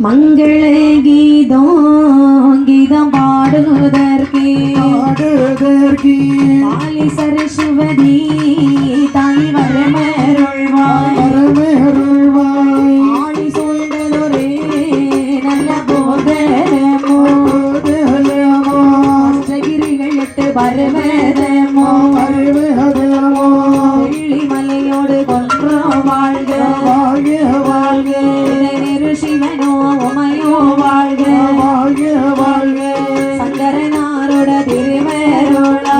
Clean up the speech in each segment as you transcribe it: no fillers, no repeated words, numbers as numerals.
மங்கள கீதம் கீதம் பாடுவதற்கு மாலி சரஸ்வதி தாய் வரமருள்வாய் ஆடி சூழ்ந்ததொரே நல்ல போதமோ அஷ்டகிரிகள் 8 பர்வதமோ வெள்ளி மலையோடு கொன்றோ வாழ்க வாழ்க சிவனோ உமையோ வாழ்க வாழ்க சங்கரனாரோட திருவேரோளா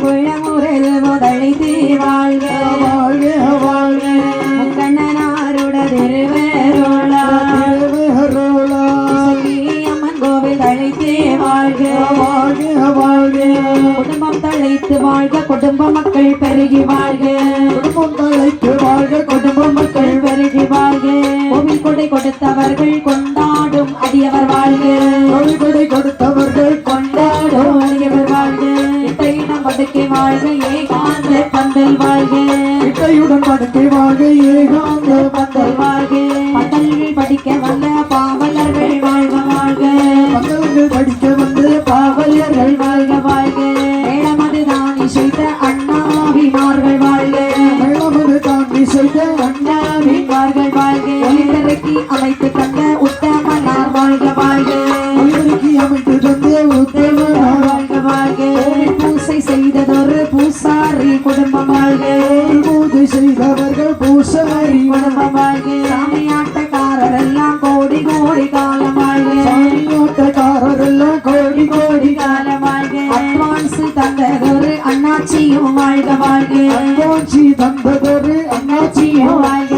குழமுறையில் முதலித்து வாழ்க முக்கண்ணனாரோட திருவேரோளா அம்மன் கோவில் தழைத்து வாழ்க குடும்பம் தழைத்து வாழ்க குடும்ப மக்கள் பெருகி வாழ்க குடும்ப மக்கள் பெருகி வாழ்க கோவில் கொடை கொடுத்தவர்கள் கொண்டாடும் அடியவர் வாழ்க கொடை கொடுத்தவர்கள் கொண்டாடும் அடியவர் வாழ்க இட்டையிடம் படுக்கை வாழ்க ஏகாந்த பந்தல் வாழ்க இட்டையுடன் படுக்கை வாழ்க ஏகாந்த பந்தல் வாழ்க பந்தல்கள் படிக்க வந்த பாவலர்கள் வாழ்க பந்தல்கள் படிக்க வந்த பாவலர்கள் வாழ்க மேளமது தான் இசைத்த அண்ணாவிமார்கள் வாழ்க மேளமது தான் இசைத்த அண்ணாவிமார்கள் வாழ்க ஒளிபெருக்கி அமைத்து தந்த உத்தமனார் வாழ்க ஒளிபெருக்கி அமைத்து தந்த உத்தமனார் வாழ்க பூசை செய்ததொரு பூசாரி குடும்பம் வாழ்க பூஜை செய்தவர்கள் பூசாரி குடும்பம் வாழ்க சாமியாட்டக்காரர் எல்லாம் கோடி காலம் வாழ்க சாமியாட்டக்காரர் எல்லாம் கோடி காலம் வாழ்க அட்வான்ஸ் தந்ததொரு அண்ணாச்சியும் வாழ்க அட்வான்சி தந்ததொரு அண்ணாச்சியும் வாழ்க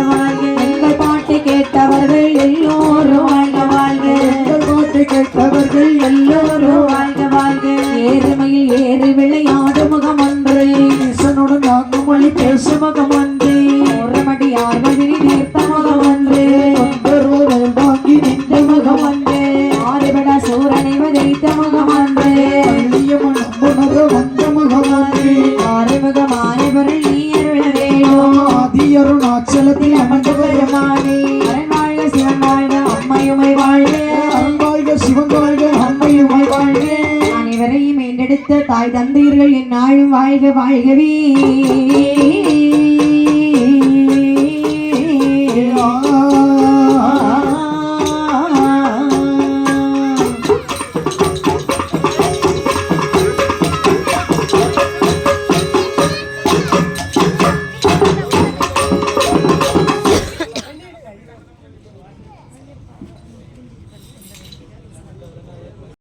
எங்கள் பாட்டு கேட்டவர்கள் எல்லோரும் வாழ்க எங்கள் பாட்டு கேட்டவர்கள் எல்லோரும் வாழ்க ஏறுமையில் ஏறி விளையாடு முகம் ஒன்று ஈசனுடன் நான்கு மொழி பேசும் முகம் ஒன்று ஒரு மடியார் வழி தீர்த்த முகம் ஒன்று வாங்கி நின்ற முகம் ஒன்று ஆறுபட சூரனை வதைத்த முகம் ஒன்று வந்த முகம் ஒன்று ஆறுமுகமான பொருள் நீ அருள வேணும் ஆதி அருணாச்சலத்தில் அமர்ந்த பெருமானே அரண் வாழ்க சிவன் வாழ்க அம்மையுமை வாழ்க அரண் வாழ்க சிவன் வாழ்க அம்மையுமை வாழ்க அனைவரையும் மீண்டெடுத்த தாய் தந்தையர்கள் என் நாளும் வாழ்கவே